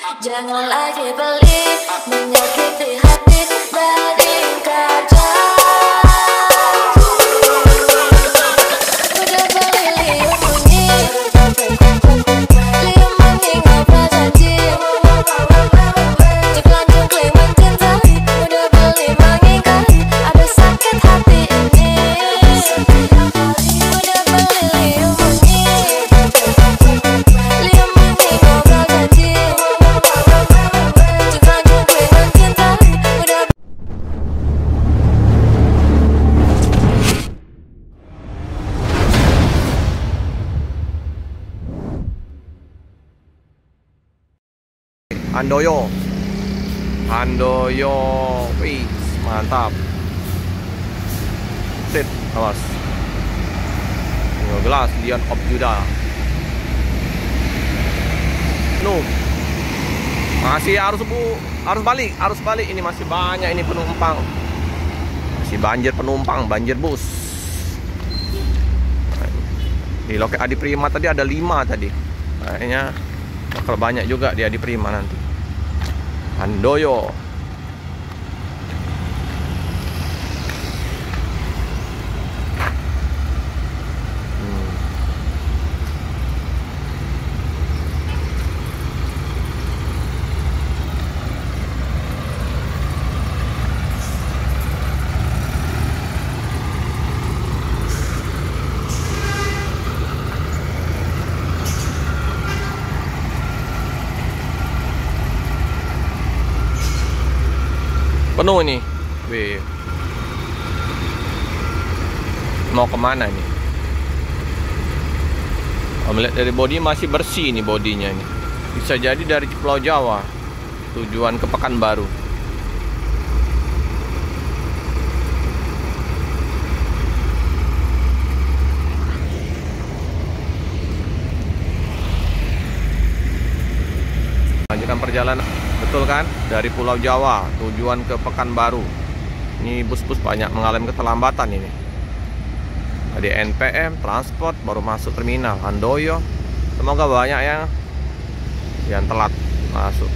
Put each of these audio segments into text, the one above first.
Jangan lagi pelit, menyakiti hati dari kaca. Udah beli liuk bunyi, liuk bunyi ngobrol janji. Ciklan cikling mencintai, udah beli mengingkari, ada sakit hati ini. Udah beli liuk bunyi, liuk bunyi ngobrol janji. Ciklan cikling mencintai, udah. Handoyo, Handoyo, wih, mantap. Sit, awas. Gelas Lion of Judah. No, masih arus balik. Ini masih banyak ini penumpang. Masih banjir penumpang, banjir bus. Di loket Adi Prima tadi ada 5 tadi. Kayaknya bakal banyak juga di Adi Prima nanti. Handoyo. Penuh nih. Wih. Mau kemana nih? Melihat dari bodi masih bersih nih bodinya nih. Bisa jadi dari Pulau Jawa tujuan ke Pekanbaru. Lanjutkan perjalanan. Betul kan? Dari Pulau Jawa tujuan ke Pekanbaru. Ini bus-bus banyak mengalami keterlambatan ini. Tadi NPM, transport baru masuk terminal Handoyo. Semoga banyak yang telat masuk.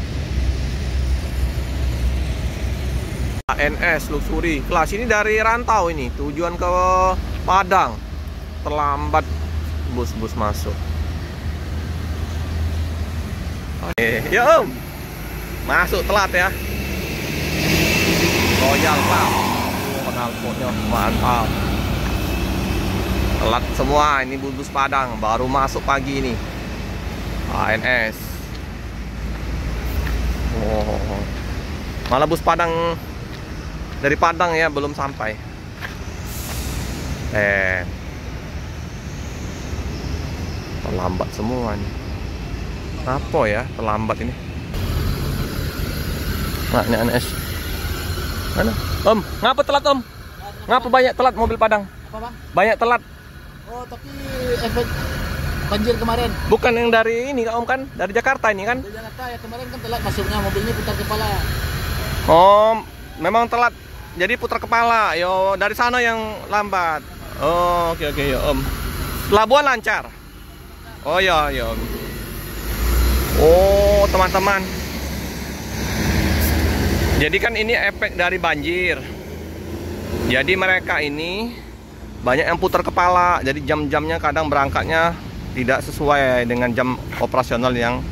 ANS Luxury kelas ini dari rantau ini tujuan ke Padang. Terlambat bus-bus masuk. Ya Om, masuk telat ya. Royal Club. Knalpotnya mantap. Telat semua ini bus Padang baru masuk pagi ini. ANS. Oh. Malah bus Padang dari Padang ya belum sampai. Terlambat semua nih. Apa ya terlambat ini? Nah, ini ANS. Mana? Om, ngapa telat Om? Ngapa banyak telat mobil Padang? Apa Bang? Banyak telat. Oh tapi efek banjir kemarin. Bukan yang dari ini Om kan? Dari Jakarta ini kan? Dari Jakarta ya kemarin kan telat masuknya mobilnya putar kepala. Oh, memang telat. Jadi putar kepala. Yo, dari sana yang lambat. Oh, oke ya Om. Pelabuhan lancar. Oh ya Om. Oh, teman-teman. Jadi kan ini efek dari banjir. Jadi mereka ini banyak yang putar kepala. Jadi jam-jamnya kadang berangkatnya tidak sesuai dengan jam operasional yang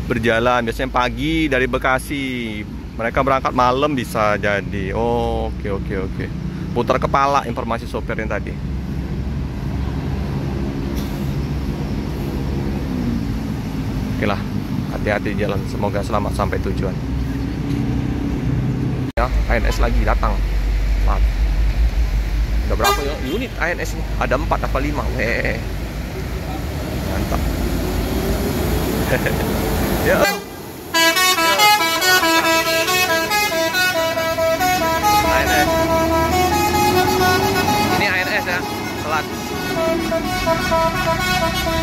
berjalan. Biasanya pagi dari Bekasi, mereka berangkat malam bisa jadi. Oh, oke. Putar kepala informasi sopir yang tadi. Oke lah, hati-hati jalan. Semoga selamat sampai tujuan. Ya, ANS lagi datang. Maaf. Udah berapa ya unit ANS ini? Ada 4 apa 5? Weh. Mantap. Ya. ANS. Ini ANS ya, telat.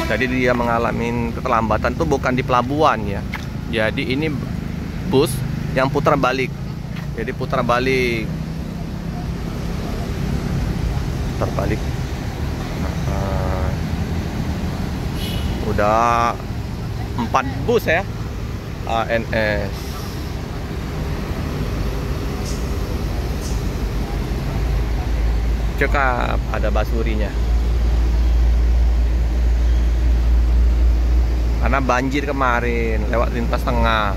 Jadi dia mengalami keterlambatan tuh bukan di pelabuhan ya. Jadi ini bus yang putar balik. Jadi putar balik. Terbalik. Udah 4 bus ya. ANS. Cekap, ada basurinya. Karena banjir kemarin lewat lintas tengah,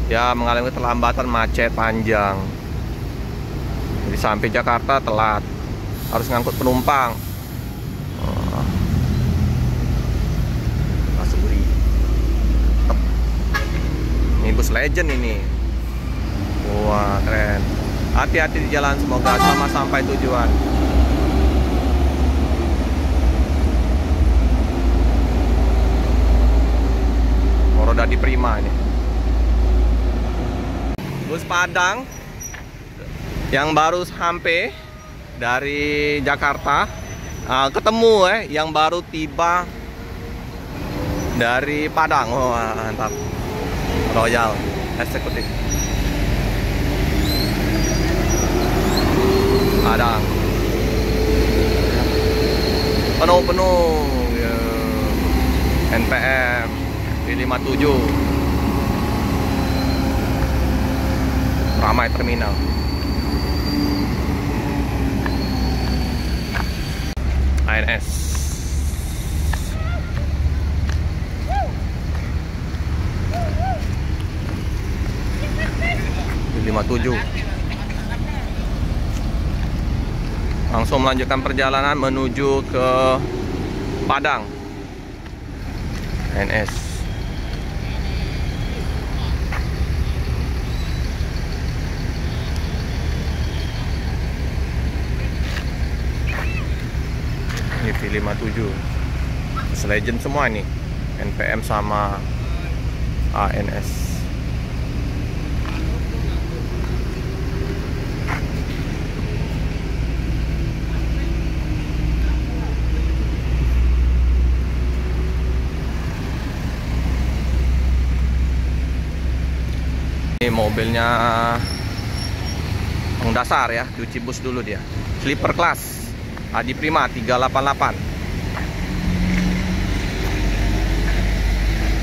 ya mengalami keterlambatan, macet panjang. Jadi sampai Jakarta telat, harus ngangkut penumpang. Basuri. Ini bus legend ini. Wah, keren. Hati-hati di jalan, semoga selamat sampai tujuan. Morodadi Prima ini. Bus Padang yang baru sampai dari Jakarta, ketemu yang baru tiba dari Padang. Oh, mantap. Royal Eksekutif Padang. Penuh ya. NPM D57 ramai terminal. ANS D57 langsung melanjutkan perjalanan menuju ke Padang. ANS ini V57 legend semua nih, NPM sama ANS. Ini mobilnya dasar ya, cuci bus dulu dia. Sleeper class Adi Prima 388.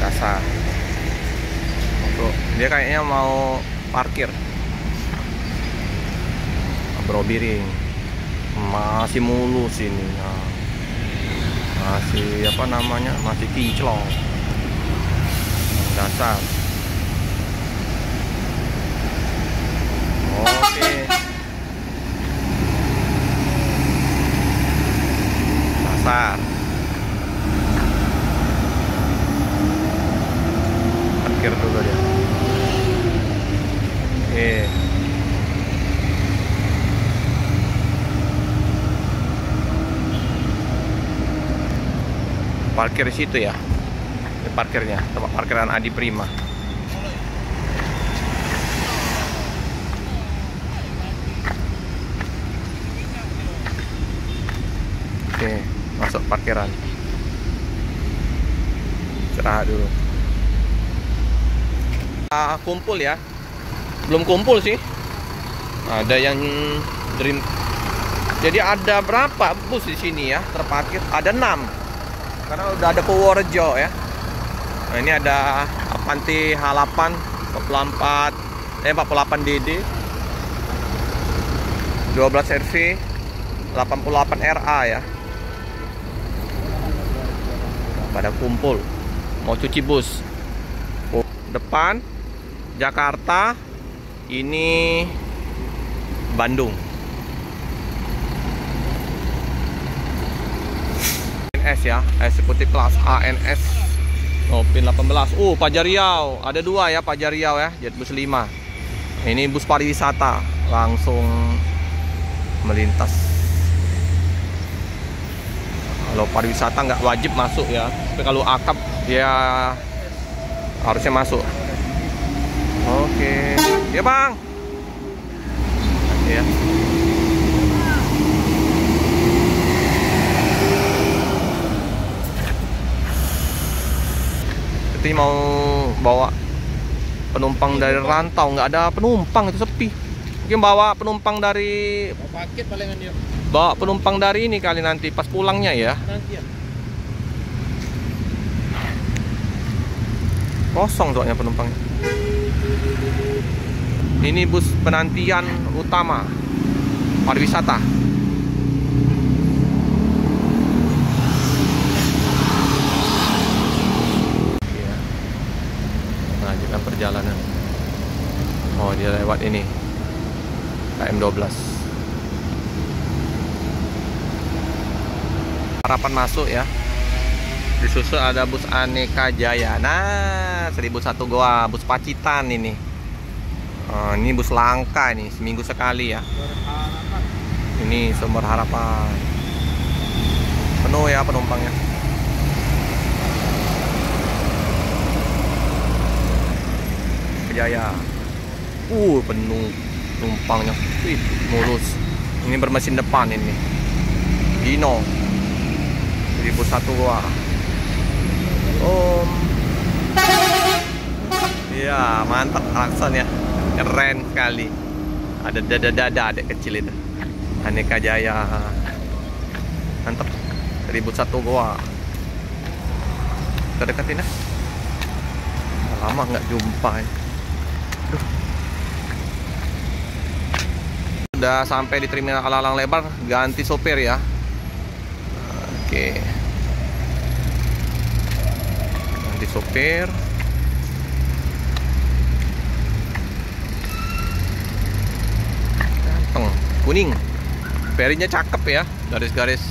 Dasar. Untuk dia kayaknya mau parkir. Bro biring. Masih mulus ini. Nah, masih apa namanya? Masih kinclong. Dasar. Oke. Dasar. Parkir dulu dia. Oke. Parkir di situ ya. Ini parkirnya, tempat parkiran Adi Prima. Oke, masuk parkiran. Istirahat dulu. Kumpul ya. Belum kumpul sih. Ada yang Dream. Jadi ada berapa bus di sini ya terparkir? Ada 6. Karena udah ada Purworejo ya. Nah, ini ada Avanti H8 48 DD 12 RV 88 RA ya. Pada kumpul mau cuci bus. Depan Jakarta, ini Bandung. ANS ya, eksekutif kelas ANS Nopin 18. Pajar Riau, ada 2 ya, Pajar Riau ya, jet bus 5. Ini bus pariwisata, langsung melintas. Kalau pariwisata nggak wajib masuk ya, tapi kalau akap dia harusnya masuk. Oke, ya bang. Ya. Jadi mau bawa penumpang dari rantau, nggak ada penumpang, itu sepi. Mungkin bawa penumpang dari paket palingan dia. Bawa penumpang dari ini kali nanti pas pulangnya ya. Nanti ya. Kosong soalnya penumpangnya. Ini bus penantian utama pariwisata. Ya. Melanjutkan perjalanan. Oh, dia lewat ini. KM12. Harapan masuk ya. Disusul ada bus Aneka Jaya. Nah, 1001 Goa, bus Pacitan ini. Ini bus langka nih, seminggu sekali ya. Ini Sumber Harapan. Penuh ya penumpangnya. Jaya. Penuh penumpangnya. Wih, mulus. Ini bermesin depan ini. Dino. 1001 Goa. Iya, mantap klakson ya. Keren sekali. Ada dada-dada adek kecil itu. Aneka Jaya. Mantap. 1001 Goa. Kita deketin ya. Lama nggak jumpa ya. Udah sampai di terminal Kalalang Lebar, ganti sopir ya. Oke. Ganti sopir. Ganteng, kuning. Ferinya cakep ya, garis-garis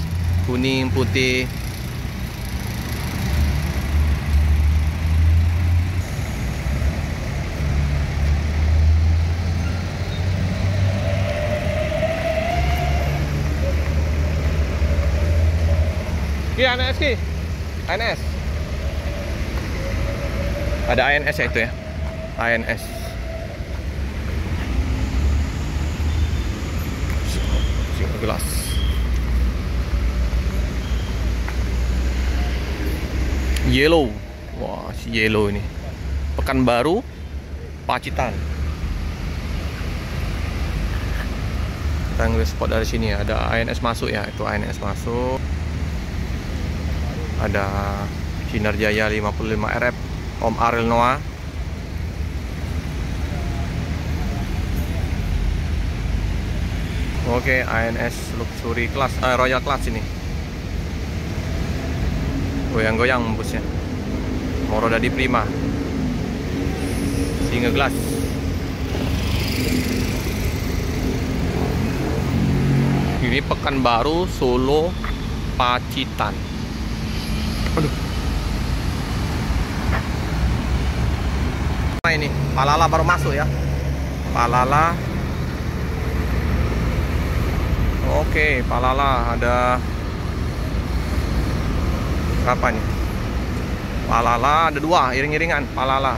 kuning putih. Iya, ANS Ki. ANS. Ada ANS ya itu ya. ANS. Gelas. Yellow. Wah, si Yellow ini. Pekanbaru, Pacitan. Kita ngambil spot dari sini ya. Ada ANS masuk ya. Itu ANS masuk. Ada Sinar Jaya 55 RF, Om Ariel Noah. Oke, ANS Luxury Class, Royal Class ini. Goyang-goyang busnya. Morodadi Prima. Singa Glass. Ini Pekanbaru, Solo, Pacitan. Aduh. Nah, ini Palala baru masuk ya. Palala. Oke, Palala ada berapa nih? Palala ada 2 iring-iringan Palala.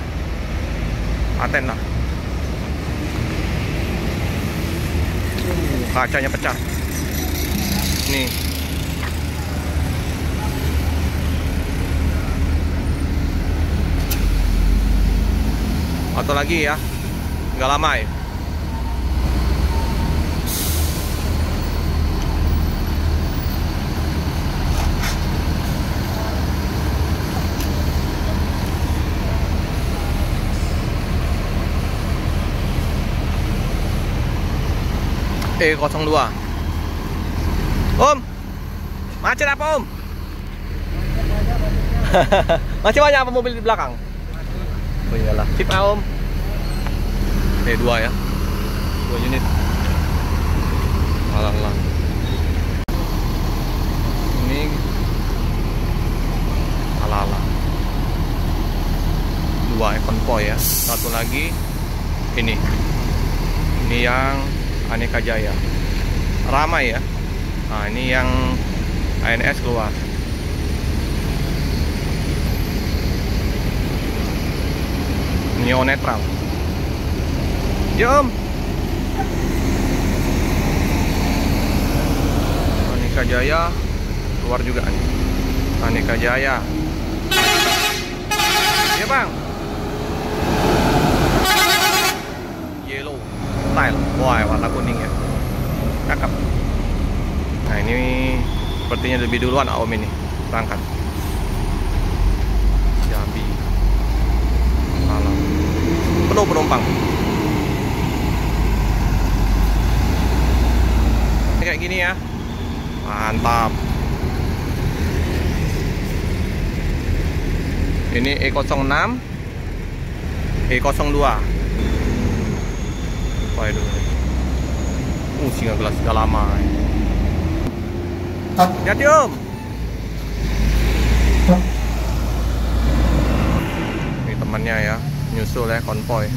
Paten lah. Kacanya pecah. Nih. Atau lagi ya, nggak lama ya. E02. Om, macet apa Om? Masih banyak apa mobil di belakang? Oh iyalah, sip Om. E2 ya, 2 unit. Alah. Ini ala 2 konvoy ya. Satu lagi ini yang Aneka Jaya. Ramai ya. Nah, ini yang ANS keluar. Neo netral. Jom. Aneka Jaya keluar juga nih. Aneka Jaya. Ya bang. Yellow style. Wah, warna kuning ya. Cakep. Nah, ini sepertinya lebih duluan Om ini berangkat. Jambi. Malam. penuh penumpang. Kayak gini ya. Mantap. Ini E06, E02. Apa itu? Singa gelas sudah lama. Hati-hati Om. Ini temannya ya, nyusul ya konvoy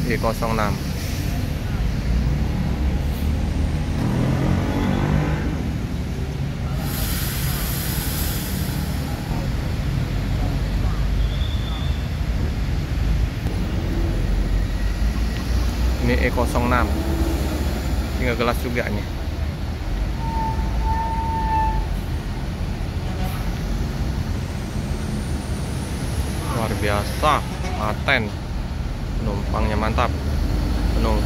E06. Ini E06. Singa gelas juga nih. Luar biasa, paten. Penumpangnya mantap. Penuh.